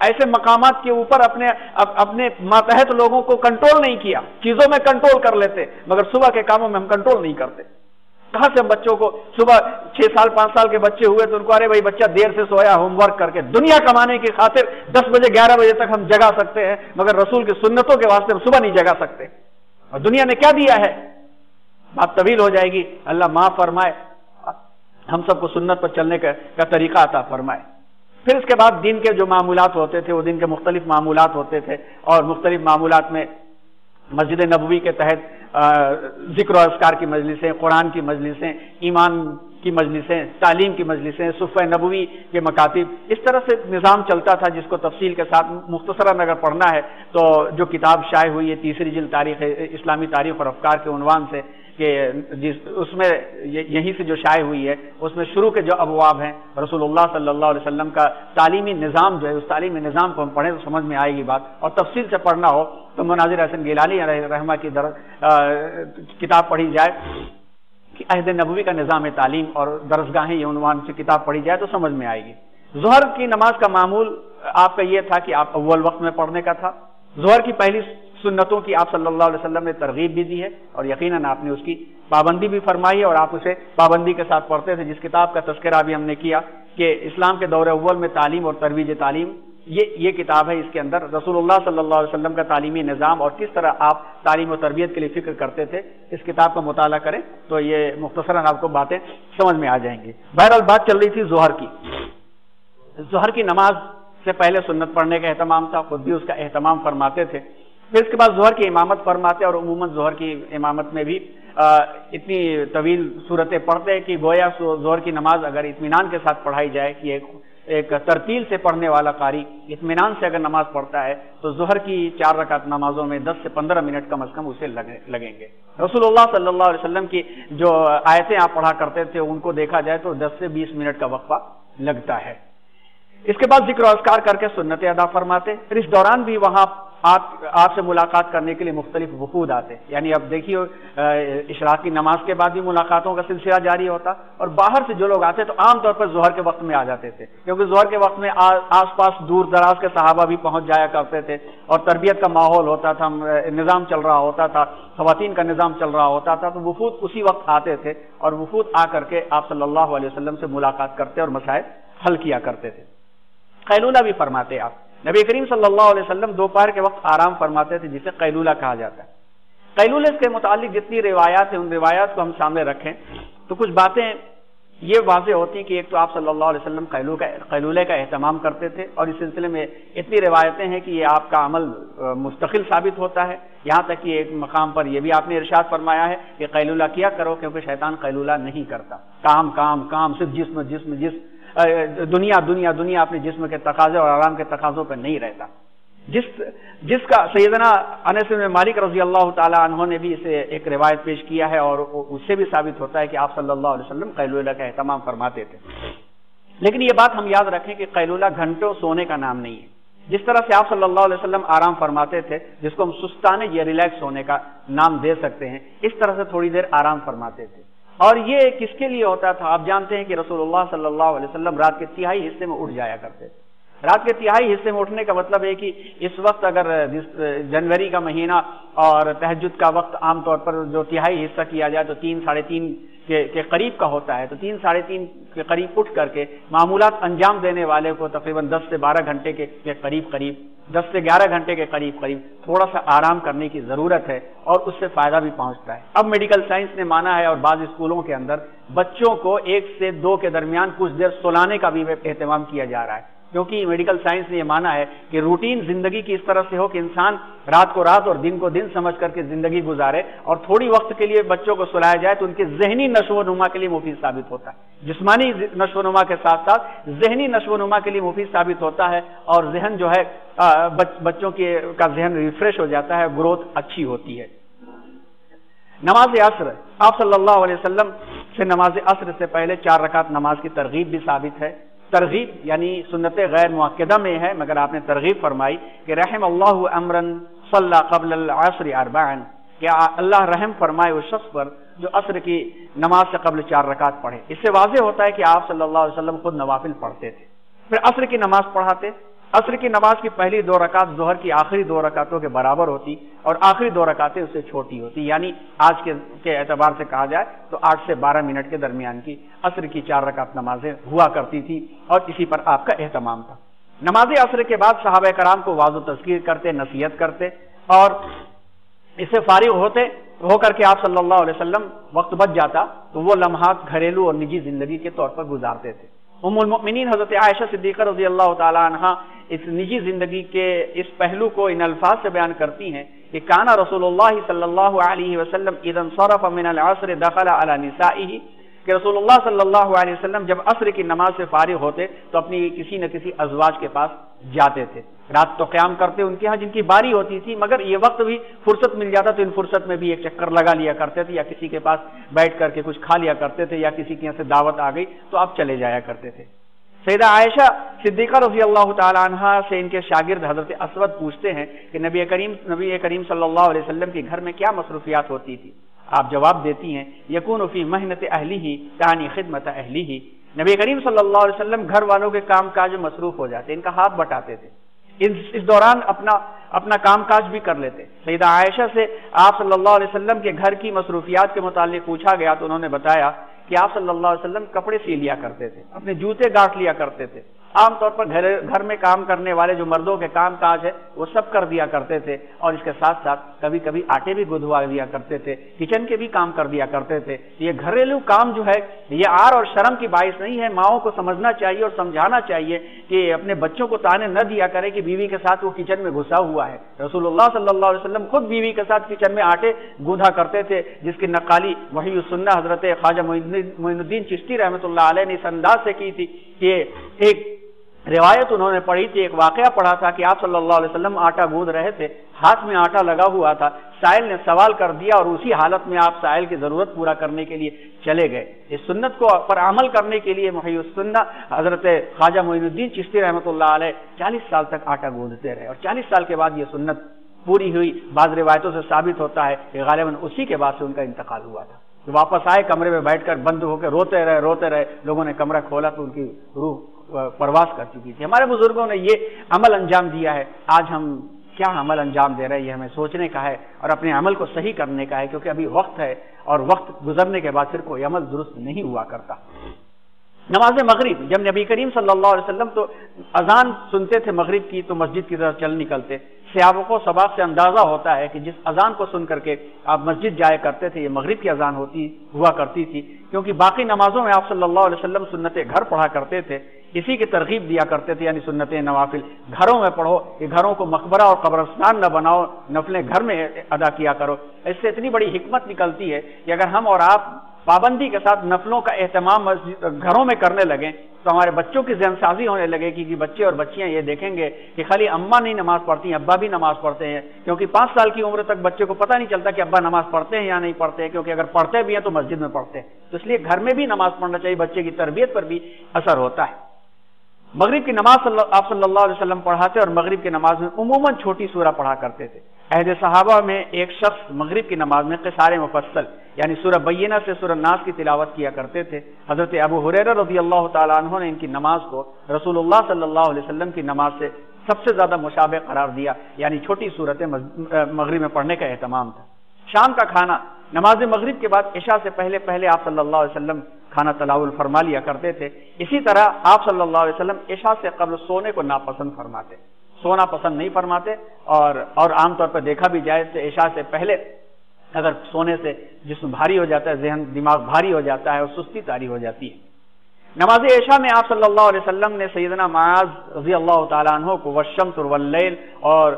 ایسے مقامات کے اوپر اپنے ماتحت لوگوں کو کنٹرول نہیں کیا، چیزوں میں کنٹرول کر لیتے مگر صبح کے کاموں میں ہم کنٹرول نہیں کرتے۔ کہاں سے ہم بچوں کو صبح 6 سال 5 سال کے بچے ہوئے تو ان کو ارے بھائی بچہ دیر سے سویا ہوم ورک کر کے، دنیا کمانے کی خاطر 10 بجے 11 بجے تک ہم جگا سکتے ہیں مگر رسول کی سنتوں کے واسطے ہم صبح نہیں جگا سکتے۔ اور دنیا نے کیا دیا ہے؟ بات طویل ہو جائے گی، اللہ معاف فرمائے، ہم سب کو سنت پر چلنے کا طریقہ عطا فرمائے۔ پھر اس کے بعد دین کے جو معمولات ہوتے تھے وہ دن کے مختلف معمولات ہوتے تھے، اور مختلف معمولات میں مسجد نبوی کے تحت ذکر و اذکار کی مجلسیں، قرآن کی مجلسیں، ایمان کی مجلسیں، تعلیم کی مجلسیں، صفحہ نبوی کے مکاتب، اس طرح سے نظام چلتا تھا جس کو تفصیل کے ساتھ مختصراً اگر پڑھنا ہے تو جو کتاب شائع ہوئی ہے 3ری جلد تاریخ اسلامی تاریخ اور افکار کے عنوان سے، کہ اس میں یہیں سے جو شائع ہوئی ہے اس میں شروع کے جو ابواب ہیں رسول اللہ صلی اللہ علیہ وسلم کا تعلیمی نظام جو ہے، اس تعلیمی نظام کو ہم پڑھیں تو سمجھ میں آئے گی بات، اور تفصیل سے پڑھنا ہو تو مناظر حسن گیلانی رحمہ کی کتاب پڑھی جائے کہ عہد نبوی کا نظام تعلیم اور درسگاہیں یہ عنوان سے کتاب پڑھی جائے تو سمجھ میں آئے گی۔ ظہر کی نماز کا معمول آپ کا یہ تھا کہ آپ اول وقت میں پڑھنے کا تھا۔ ظہر کی پہلی سنتوں کی آپ صلی اللہ علیہ وسلم نے ترغیب بھی دی ہے اور یقیناً آپ نے اس کی پابندی بھی فرمائی ہے اور آپ اسے پابندی کے ساتھ پڑھتے تھے۔ جس کتاب کا تذکرہ بھی ہم نے کیا کہ اسلام کے دور اول میں تعلیم اور ترویج تعلیم، یہ کتاب ہے، اس کے اندر رسول اللہ صلی اللہ علیہ وسلم کا تعلیمی نظام اور کس طرح آپ تعلیم و تربیت کے لیے فکر کرتے تھے، اس کتاب کا مطالعہ کریں تو یہ مختصراً آپ کو باتیں سمجھ میں آ جائیں گی۔ بہرحال بات چل رہی تھی ظہر کی۔ ظہر کی نماز سے پہلے سنت پڑھنے کا اہتمام تھا، خود بھی اس کا اہتمام فرماتے تھے۔ پھر اس کے بعد ظہر کی امامت فرماتے، اور عموماً ظہر کی امامت میں بھی اتنی طویل صورتیں پڑھتے کہ گویا ظہر کی نماز اگر اطمینان کے ساتھ پڑھائی جائے کہ ایک ترتیل سے پڑھنے والا قاری اطمینان سے اگر نماز پڑھتا ہے تو ظہر کی 4 رکعت نمازوں میں 10 سے 15 منٹ کم از کم اسے لگیں گے۔ رسول اللہ صلی اللہ علیہ وسلم کی جو آیتیں آپ پڑھا کرتے تھے ان کو دیکھا جائے تو 10 سے 20 منٹ کا وقفہ لگتا ہے۔ اس کے بعد ذکر و اذکار کر کے سنتیں ادا فرماتے، پھر اس دوران بھی وہاں آپ سے ملاقات کرنے کے لیے مختلف وفود آتے، یعنی اب دیکھیے اشراق کی نماز کے بعد بھی ملاقاتوں کا سلسلہ جاری ہوتا، اور باہر سے جو لوگ آتے تو عام طور پر ظہر کے وقت میں آ جاتے تھے، کیونکہ ظہر کے وقت میں آس پاس دور دراز کے صحابہ بھی پہنچ جایا کرتے تھے، اور تربیت کا ماحول ہوتا تھا، نظام چل رہا ہوتا تھا، خواتین کا نظام چل رہا ہوتا تھا، تو وفود اسی وقت آتے تھے، اور وفود آ کر کے آپ صلی اللہ علیہ وسلم سے ملاقات کرتے اور مسائل حل کیا کرتے تھے۔ قیلولہ بھی فرماتے آپ، نبی کریم صلی اللہ علیہ وسلم دوپہر کے وقت آرام فرماتے تھے، جسے قیلولہ کہا جاتا ہے۔ قیلولے کے متعلق جتنی روایات ہیں ان روایات کو ہم سامنے رکھیں تو کچھ باتیں یہ واضح ہوتی کہ ایک تو آپ صلی اللہ علیہ وسلم قیلولے کا اہتمام کرتے تھے، اور اس سلسلے میں اتنی روایتیں ہیں کہ یہ آپ کا عمل مستقل ثابت ہوتا ہے، یہاں تک کہ ایک مقام پر یہ بھی آپ نے ارشاد فرمایا ہے کہ قیلولہ کیا کرو، کیونکہ شیطان قیلولہ نہیں کرتا، کام کام کام، صرف جسم دنیا دنیا دنیا، اپنے جسم کے تقاضے اور آرام کے تقاضوں پہ نہیں رہتا، جس کا سیدنا انس بن مالک رضی اللہ تعالی عنہ نے بھی اسے ایک روایت پیش کیا ہے، اور اس سے بھی ثابت ہوتا ہے کہ آپ صلی اللہ علیہ وسلم قیلولہ کا اہتمام فرماتے تھے۔ لیکن یہ بات ہم یاد رکھیں کہ قیلولہ گھنٹوں سونے کا نام نہیں ہے، جس طرح سے آپ صلی اللہ علیہ وسلم آرام فرماتے تھے، جس کو ہم سستانے یا ریلیکس ہونے کا نام دے سکتے ہیں، اس طرح سے تھوڑی دیر آرام فرماتے تھے۔ اور یہ کس کے لیے ہوتا تھا؟ آپ جانتے ہیں کہ رسول اللہ صلی اللہ علیہ وسلم رات کے تہائی حصے میں اٹھ جایا کرتے تھے۔ رات کے تہائی حصے میں اٹھنے کا مطلب ہے کہ اس وقت اگر جنوری کا مہینہ اور تہجد کا وقت عام طور پر جو تہائی حصہ کیا جائے تو 3 ساڑھے 3 کے قریب کا ہوتا ہے، تو 3 ساڑھے 3 کے قریب اٹھ کر کے معمولات انجام دینے والے کو تقریباً 10 سے 12 گھنٹے کے قریب 10 سے 11 گھنٹے کے قریب تھوڑا سا آرام کرنے کی ضرورت ہے، اور اس سے فائدہ بھی پہنچتا ہے۔ اب میڈیکل سائنس نے مانا ہے، اور بعض اسکولوں کے اندر بچوں کو 1 سے 2 کے درمیان کچھ دیر سلانے کا بھی اہتمام کیا جا رہا ہے، کیونکہ میڈیکل سائنس نے یہ مانا ہے کہ روٹین زندگی کی اس طرح سے ہو کہ انسان رات کو رات اور دن کو دن سمجھ کر کے زندگی گزارے، اور تھوڑی وقت کے لیے بچوں کو سلایا جائے تو ان کے ذہنی نشو و نما کے لیے مفید ثابت ہوتا ہے، جسمانی نشو و نما کے ساتھ ساتھ ذہنی نشو و نما کے لیے مفید ثابت ہوتا ہے، اور ذہن جو ہے بچوں کا ذہن ریفریش ہو جاتا ہے، گروتھ اچھی ہوتی ہے۔ نماز عصر، آپ صلی اللہ علیہ وسلم سے نماز عصر سے پہلے 4 رکعت نماز کی ترغیب بھی ثابت ہے۔ ترغیب یعنی سنت غیر مؤکدہ میں ہے، مگر آپ نے ترغیب فرمائی کہ رحم اللہ امرن صلی قبل العصر 4، کہ اللہ رحم فرمائے اس شخص پر جو عصر کی نماز سے قبل 4 رکعت پڑھے۔ اس سے واضح ہوتا ہے کہ آپ صلی اللہ علیہ وسلم خود نوافل پڑھتے تھے، پھر عصر کی نماز پڑھاتے۔ عصر کی نماز کی پہلی 2 رکعت ظہر کی آخری 2 رکعتوں کے برابر ہوتی، اور آخری 2 رکعتیں اس سے چھوٹی ہوتی، یعنی آج کے اعتبار سے کہا جائے تو 8 سے 12 منٹ کے درمیان کی عصر کی 4 رکعت نمازیں ہوا کرتی تھی، اور اسی پر آپ کا اہتمام تھا۔ نماز عصر کے بعد صحابہ کرام کو واعظ و تذکیر کرتے، نصیحت کرتے، اور اس سے فارغ ہو کر کے آپ صلی اللہ علیہ وسلم وقت بچ جاتا تو وہ لمحات گھریلو اور نجی زندگی کے طور پر گزارتے تھے۔ ام المؤمنین حضرت عائشہ صدیقہ رضی اللہ تعالی عنہا اس نجی زندگی کے اس پہلو کو ان الفاظ سے بیان کرتی ہیں کہ کانا رسول اللہ صلی اللہ علیہ وسلم اذا انصرف من العصر دخل على نسائه، کہ رسول اللہ صلی اللہ علیہ وسلم جب عصر کی نماز سے فارغ ہوتے تو اپنی کسی نہ کسی ازواج کے پاس جاتے تھے۔ رات تو قیام کرتے ان کے ہاں جن کی باری ہوتی تھی، مگر یہ وقت بھی فرصت مل جاتا تو ان فرصت میں بھی ایک چکر لگا لیا کرتے تھے، یا کسی کے پاس بیٹھ کر کے کچھ کھا لیا کرتے تھے، یا کسی کے یہاں سے دعوت آ گئی تو آپ چلے جایا کرتے تھے۔ سیدہ عائشہ صدیقہ رضی اللہ تعالی عنہا سے ان کے شاگرد حضرت اسود پوچھتے ہیں کہ نبی کریم صلی اللہ علیہ وسلم کے گھر میں کیا مصروفیات ہوتی تھی؟ آپ جواب دیتی ہیں یکون فی محنت اہلہ تعنی خدمت اہلہ، نبی کریم صلی اللہ علیہ وسلم گھر والوں کے کام کاج میں مصروف ہو جاتے، ان کا ہاتھ بٹاتے تھے، اس دوران اپنا کام کاج بھی کر لیتے۔ سیدہ عائشہ سے آپ صلی اللہ علیہ وسلم کے گھر کی مصروفیات کے متعلق پوچھا گیا تو انہوں نے بتایا کہ آپ صلی اللہ علیہ وسلم کپڑے سی لیا کرتے تھے، اپنے جوتے گاٹ لیا کرتے تھے، عام طور پر گھر میں کام کرنے والے جو مردوں کے کام کاج ہے وہ سب کر دیا کرتے تھے، اور اس کے ساتھ ساتھ کبھی کبھی آٹے بھی گدھوا دیا کرتے تھے، کچن کے بھی کام کر دیا کرتے تھے۔ یہ گھریلو کام جو ہے یہ عار اور شرم کی باعث نہیں ہے، ماؤں کو سمجھنا چاہیے اور سمجھانا چاہیے کہ اپنے بچوں کو طعنے نہ دیا کرے کہ بیوی کے ساتھ وہ کچن میں گھسا ہوا ہے۔ رسول اللہ صلی اللہ علیہ وسلم خود بیوی کے ساتھ کچن میں آٹے گوندھا کرتے تھے، جس کی نقالی وحی السنہ حضرت خواجہ معین الدین چشتی رحمۃ اللہ علیہ نے اس انداز سے کی تھی کہ روایت انہوں نے پڑھی تھی، ایک واقعہ پڑھا تھا کہ آپ صلی اللہ علیہ وسلم آٹا گوندھ رہے تھے، ہاتھ میں آٹا لگا ہوا تھا، سائل نے سوال کر دیا اور اسی حالت میں آپ سائل کی ضرورت پورا کرنے کے لیے چلے گئے۔ اس سنت کو پر عمل کرنے کے لیے محی السنہ حضرت خواجہ معین الدین چشتی رحمۃ اللہ علیہ 40 سال تک آٹا گوندھتے رہے، اور 40 سال کے بعد یہ سنت پوری ہوئی۔ بعض روایتوں سے ثابت ہوتا ہے کہ غالباً اسی کے بعد سے ان کا انتقال ہوا تھا۔ واپس آئے، کمرے میں بیٹھ کر بند ہو کے روتے رہے، لوگوں نے کمرہ کھولا تو ان کی روح پرواز کر چکی تھی۔ ہمارے بزرگوں نے یہ عمل انجام دیا ہے، آج ہم کیا عمل انجام دے رہے ہیں، یہ ہمیں سوچنے کا ہے اور اپنے عمل کو صحیح کرنے کا ہے، کیونکہ ابھی وقت ہے اور وقت گزرنے کے بعد پھر کوئی عمل درست نہیں ہوا کرتا۔ نماز مغرب، جب نبی کریم صلی اللہ علیہ وسلم تو اذان سنتے تھے مغرب کی تو مسجد کی طرف چل نکلتے، سیابق و سباق سے اندازہ ہوتا ہے کہ جس اذان کو سن کر کے آپ مسجد جایا کرتے تھے یہ مغرب کی اذان ہوا کرتی تھی، کیونکہ باقی نمازوں میں آپ صلی اللہ علیہ وسلم سنت گھر پڑھا کرتے تھے، اسی کی ترغیب دیا کرتے تھے، یعنی سنت نوافل گھروں میں پڑھو، کہ گھروں کو مقبرہ اور قبرستان نہ بناؤ، نفلیں گھر میں ادا کیا کرو۔ اس سے اتنی بڑی حکمت نکلتی ہے کہ اگر ہم اور آپ پابندی کے ساتھ نفلوں کا اہتمام گھروں میں کرنے لگیں تو ہمارے بچوں کی ذہن سازی ہونے لگے گی کہ بچے اور بچیاں یہ دیکھیں گے کہ خالی اماں نہیں نماز پڑھتی ہیں، ابا بھی نماز پڑھتے ہیں، کیونکہ 5 سال کی عمر تک بچے کو پتہ نہیں چلتا کہ ابا نماز پڑھتے ہیں یا نہیں پڑھتے ہیں، کیونکہ اگر پڑھتے بھی ہیں تو مسجد میں پڑھتے ہیں، تو اس لیے گھر میں بھی نماز پڑھنا چاہیے، بچے کی تربیت پر بھی اثر ہوتا ہے۔ مغرب کی نماز آپ صلی اللہ علیہ وسلم پڑھاتے اور مغرب کی نماز میں عموماً چھوٹی سورہ پڑھا کرتے تھے۔ عہد صحابہ میں ایک شخص مغرب کی نماز میں قصار مفصل یعنی سورہ بینہ سے سورہ ناس کی تلاوت کیا کرتے تھے۔ حضرت ابو ہریرہ رضی اللہ تعالیٰ عنہ نے ان کی نماز کو رسول اللہ صلی اللہ علیہ وسلم کی نماز سے سب سے زیادہ مشابہ قرار دیا، یعنی چھوٹی صورتیں مغرب میں پڑھنے کا اہتمام تھا۔ شام کا کھانا، نماز مغرب کے بعد عشاء سے پہلے آپ صلی اللہ علیہ وسلم کھانا تناول فرما لیا کرتے تھے۔ اسی طرح آپ صلی اللہ علیہ وسلم عشاء سے قبل سونے کو ناپسند فرماتے، سونا پسند نہیں فرماتے، اور عام طور پر دیکھا بھی جائے تو عشاء سے پہلے اگر سونے سے جسم بھاری ہو جاتا ہے، ذہن دماغ بھاری ہو جاتا ہے اور سستی طاری ہو جاتی ہے۔ نماز عشاء میں آپ صلی اللہ علیہ وسلم نے سیدنا معاذ رضی اللہ تعالیٰ عنہ کو والشمس واللیل اور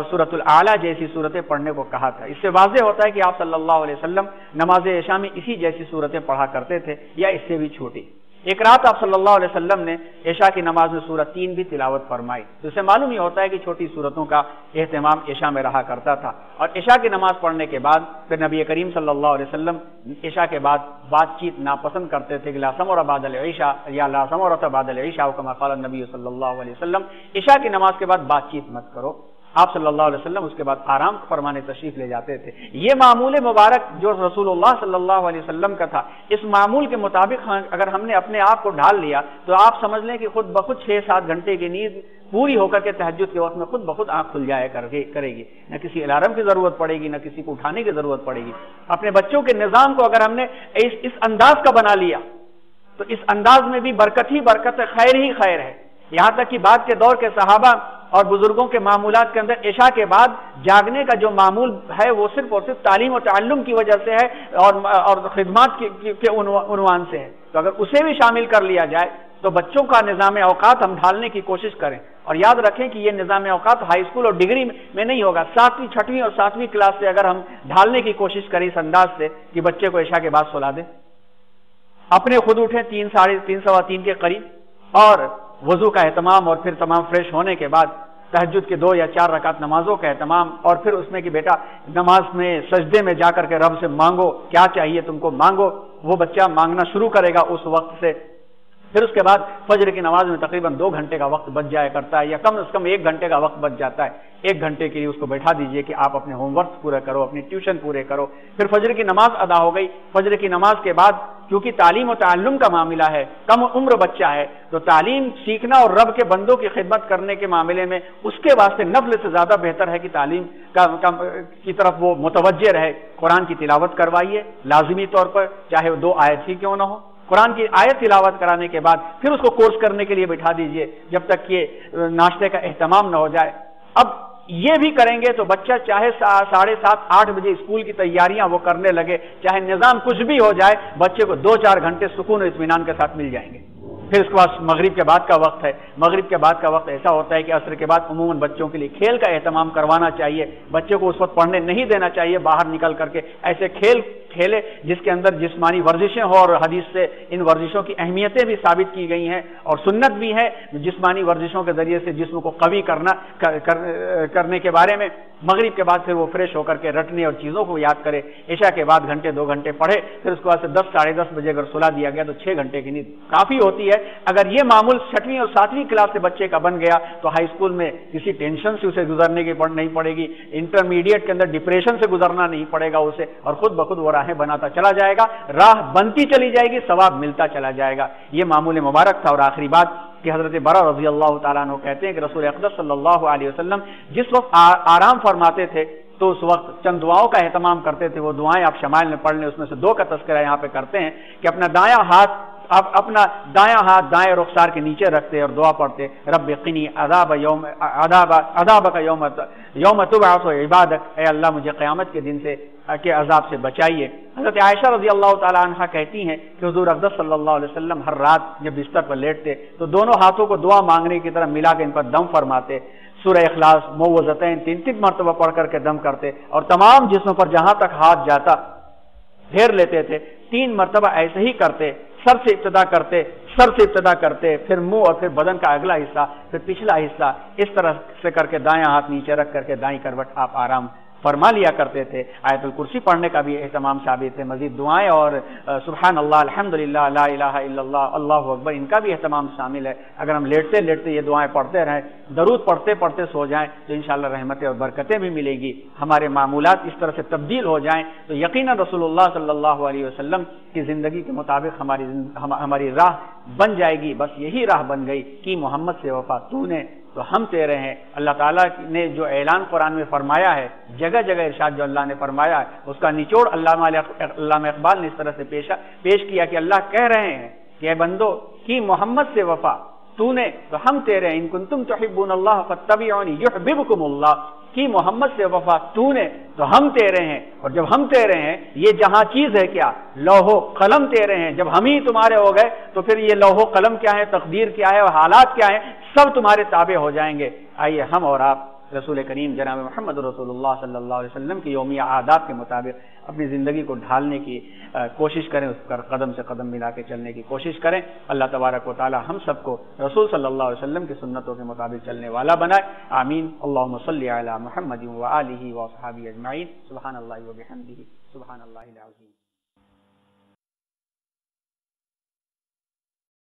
سورۃ الاعلیٰ جیسی صورتیں پڑھنے کو کہا تھا۔ اس سے واضح ہوتا ہے کہ آپ صلی اللہ علیہ وسلم نماز عشاء میں اسی جیسی صورتیں پڑھا کرتے تھے یا اس سے بھی چھوٹی۔ ایک رات آپ صلی اللہ علیہ وسلم نے عشاء کی نماز میں سورہ 3 بھی تلاوت فرمائی، تو اس سے معلوم ہی ہوتا ہے کہ چھوٹی صورتوں کا اہتمام عشاء میں رہا کرتا تھا۔ اور عشاء کی نماز پڑھنے کے بعد پھر نبی کریم صلی اللہ علیہ وسلم عشاء کے بعد بات چیت ناپسند کرتے تھے کہ لا سمر بعد العشاء یا لا سمرۃ بعد العشاء کما قال النبی صلی اللہ علیہ وسلم، عشاء کی نماز کے بعد بات چیت مت کرو۔ آپ صلی اللہ علیہ وسلم اس کے بعد آرام فرمانے تشریف لے جاتے تھے۔ یہ معمول مبارک جو رسول اللہ صلی اللہ علیہ وسلم کا تھا، اس معمول کے مطابق اگر ہم نے اپنے آپ کو ڈھال لیا تو آپ سمجھ لیں کہ خود بخود 6-7 گھنٹے کی نیند پوری ہو کر کے تہجد کے وقت میں خود بخود آنکھ کھل جایا کرے گی، نہ کسی الارم کی ضرورت پڑے گی، نہ کسی کو اٹھانے کی ضرورت پڑے گی۔ اپنے بچوں کے نظام کو اگر ہم نے اس انداز کا بنا لیا تو اس انداز میں بھی برکت ہی برکت ہے، خیر ہی خیر ہے۔ یہاں تک کہ بعد کے دور کے صحابہ اور بزرگوں کے معمولات کے اندر عشاء کے بعد جاگنے کا جو معمول ہے وہ صرف اور صرف تعلیم و تعلم کی وجہ سے ہے اور خدمات کے عنوان سے ہے، تو اگر اسے بھی شامل کر لیا جائے تو بچوں کا نظام اوقات ہم ڈھالنے کی کوشش کریں۔ اور یاد رکھیں کہ یہ نظام اوقات ہائی اسکول اور ڈگری میں نہیں ہوگا، 7ویں 6ویں اور 7ویں کلاس سے اگر ہم ڈھالنے کی کوشش کریں اس انداز سے کہ بچے کو عشاء کے بعد سلا دیں، اپنے خود اٹھیں 3 ساڑھے 3 سوا 3 کے قریب، اور وضو کا اہتمام اور پھر تمام فریش ہونے کے بعد تہجد کے 2 یا 4 رکعت نمازوں کا اہتمام، اور پھر اس میں کہ بیٹا نماز میں سجدے میں جا کر کے رب سے مانگو، کیا چاہیے تم کو مانگو، وہ بچہ مانگنا شروع کرے گا اس وقت سے۔ پھر اس کے بعد فجر کی نماز میں تقریباً 2 گھنٹے کا وقت بچ جایا کرتا ہے، یا کم از کم 1 گھنٹے کا وقت بچ جاتا ہے۔ 1 گھنٹے کے لیے اس کو بیٹھا دیجئے کہ آپ اپنے ہوم ورک پورے کرو، اپنی ٹیوشن پورے کرو۔ پھر فجر کی نماز ادا ہو گئی۔ فجر کی نماز کے بعد کیونکہ تعلیم و تعلم کا معاملہ ہے، کم عمر بچہ ہے، تو تعلیم سیکھنا اور رب کے بندوں کی خدمت کرنے کے معاملے میں اس کے واسطے نفل سے زیادہ بہتر ہے کہ تعلیم کی طرف وہ متوجہ رہے۔ قرآن کی تلاوت کروائیے لازمی طور پر، چاہے وہ 2 آیت ہی کیوں نہ ہو۔ قرآن کی آیت تلاوت کرانے کے بعد پھر اس کو کورس کرنے کے لیے بٹھا دیجئے جب تک کہ ناشتے کا اہتمام نہ ہو جائے۔ اب یہ بھی کریں گے تو بچہ چاہے 7:30 8 بجے اسکول کی تیاریاں وہ کرنے لگے، چاہے نظام کچھ بھی ہو جائے، بچے کو 2-4 گھنٹے سکون و اطمینان کے ساتھ مل جائیں گے۔ پھر اس کے بعد مغرب کے بعد کا وقت ہے۔ مغرب کے بعد کا وقت ایسا ہوتا ہے کہ عصر کے بعد عموماً بچوں کے لیے کھیل کا اہتمام کروانا چاہیے۔ بچے کو اس وقت پڑھنے نہیں دینا چاہیے، باہر نکل کر کے ایسے کھیل کھیلے جس کے اندر جسمانی ورزشیں ہوں، اور حدیث سے ان ورزشوں کی اہمیتیں بھی ثابت کی گئی ہیں اور سنت بھی ہے جسمانی ورزشوں کے ذریعے سے جسم کو قوی کرنے کے بارے میں۔ مغرب کے بعد پھر وہ فریش ہو کر کے رٹنے اور چیزوں کو یاد کرے، عشاء کے بعد گھنٹے 2 گھنٹے پڑھے، پھر اس کے بعد سے 10 ساڑھے 10 بجے اگر سلا دیا گیا تو 6 گھنٹے کی نیند کافی ہوتی ہے۔ اگر یہ معمول 6ویں اور 7ویں کلاس سے بچے کا بن گیا تو ہائی اسکول میں کسی ٹینشن سے اسے گزرنے کی نہیں پڑے گی، انٹرمیڈیٹ کے اندر ڈپریشن سے گزرنا نہیں پڑے گا اسے، اور خود بخود وہ راہیں بناتا چلا جائے گا، راہ بنتی چلی جائے گی، ثواب ملتا چلا جائے گا۔ یہ معمول مبارک تھا۔ اور آخری بات کہ حضرت برا رضی اللہ تعالیٰ عنہ کہتے ہیں کہ رسول اقدس صلی اللہ علیہ وسلم جس وقت آرام فرماتے تھے تو اس وقت چند دعاؤں کا اہتمام کرتے تھے۔ وہ دعائیں آپ شمائل میں پڑھ لیں، اس میں سے 2 کا تذکرہ یہاں پہ کرتے ہیں کہ اپنا دایاں ہاتھ دائیں رخسار کے نیچے رکھتے اور دعا پڑھتے، رب قنی عذابک یوم تبعث عبادک، اے اللہ مجھے قیامت کے دن سے کے عذاب سے بچائیے۔ حضرت عائشہ رضی اللہ تعالی عنہا کہتی ہیں کہ حضور اقدس صلی اللہ علیہ وسلم ہر رات جب بستر پر لیٹتے تو دونوں ہاتھوں کو دعا مانگنے کی طرح ملا کے ان پر دم فرماتے، سورہ اخلاص معوذتین 3 مرتبہ پڑھ کر کے دم کرتے، اور تمام جسموں پر جہاں تک ہاتھ جاتا پھیر لیتے تھے، 3 مرتبہ ایسے ہی کرتے، سر سے ابتدا کرتے، پھر منہ اور پھر بدن کا اگلا حصہ، پھر پچھلا حصہ، اس طرح سے کر کے دایاں ہاتھ نیچے رکھ کر کے دائیں کروٹ آپ آرام فرما لیا کرتے تھے۔ آیت الکرسی پڑھنے کا بھی اہتمام ثابت ہے، مزید دعائیں اور سبحان اللہ، الحمدللہ، لا الہ الا اللہ، اللہ اکبر، ان کا بھی اہتمام شامل ہے۔ اگر ہم لیٹتے لیٹتے یہ دعائیں پڑھتے رہیں، درود پڑھتے پڑھتے سو جائیں تو انشاءاللہ رحمتیں اور برکتیں بھی ملے گی، ہمارے معمولات اس طرح سے تبدیل ہو جائیں تو یقیناً رسول اللہ صلی اللہ علیہ وسلم کی زندگی کے مطابق ہماری راہ بن جائے گی۔ بس یہی راہ بن گئی کہ محمد سے وفا تو نے تو ہم تیرے ہیں۔ اللہ تعالیٰ نے جو اعلان قرآن میں فرمایا ہے، جگہ جگہ ارشاد جو اللہ نے فرمایا ہے، اس کا نچوڑ علامہ اقبال نے اس طرح سے پیش کیا کہ اللہ کہہ رہے ہیں کہ اے بندو کی محمد سے وفا تو نے تو ہم تیرے ہیں، ان کنتم تحبون اللہ فاتبعونی یحببکم اللہ، کی محمد سے وفا تو نے تو ہم تیرے ہیں۔ اور جب ہم تیرے ہیں، یہ جہاں چیز ہے کیا، لوح و قلم تیرے ہیں، جب ہم ہی تمہارے ہو گئے تو پھر یہ لوح و قلم کیا ہے، تقدیر کیا ہے اور حالات کیا ہیں، سب تمہارے تابع ہو جائیں گے۔ آئیے ہم اور آپ رسول کریم جناب محمد رسول اللہ صلی اللہ علیہ وسلم کی یومیہ عادات کے مطابق اپنی زندگی کو ڈھالنے کی کوشش کریں، اس پر قدم سے قدم ملا کے چلنے کی کوشش کریں۔ اللہ تبارک و تعالی ہم سب کو رسول صلی اللہ علیہ وسلم کی سنتوں کے مطابق چلنے والا بنائے، آمین۔ اللہم صلی علی محمد وآلہ وصحبہ اجمعین، سبحان اللہ وبحمدہ، سبحان اللہ العظیم۔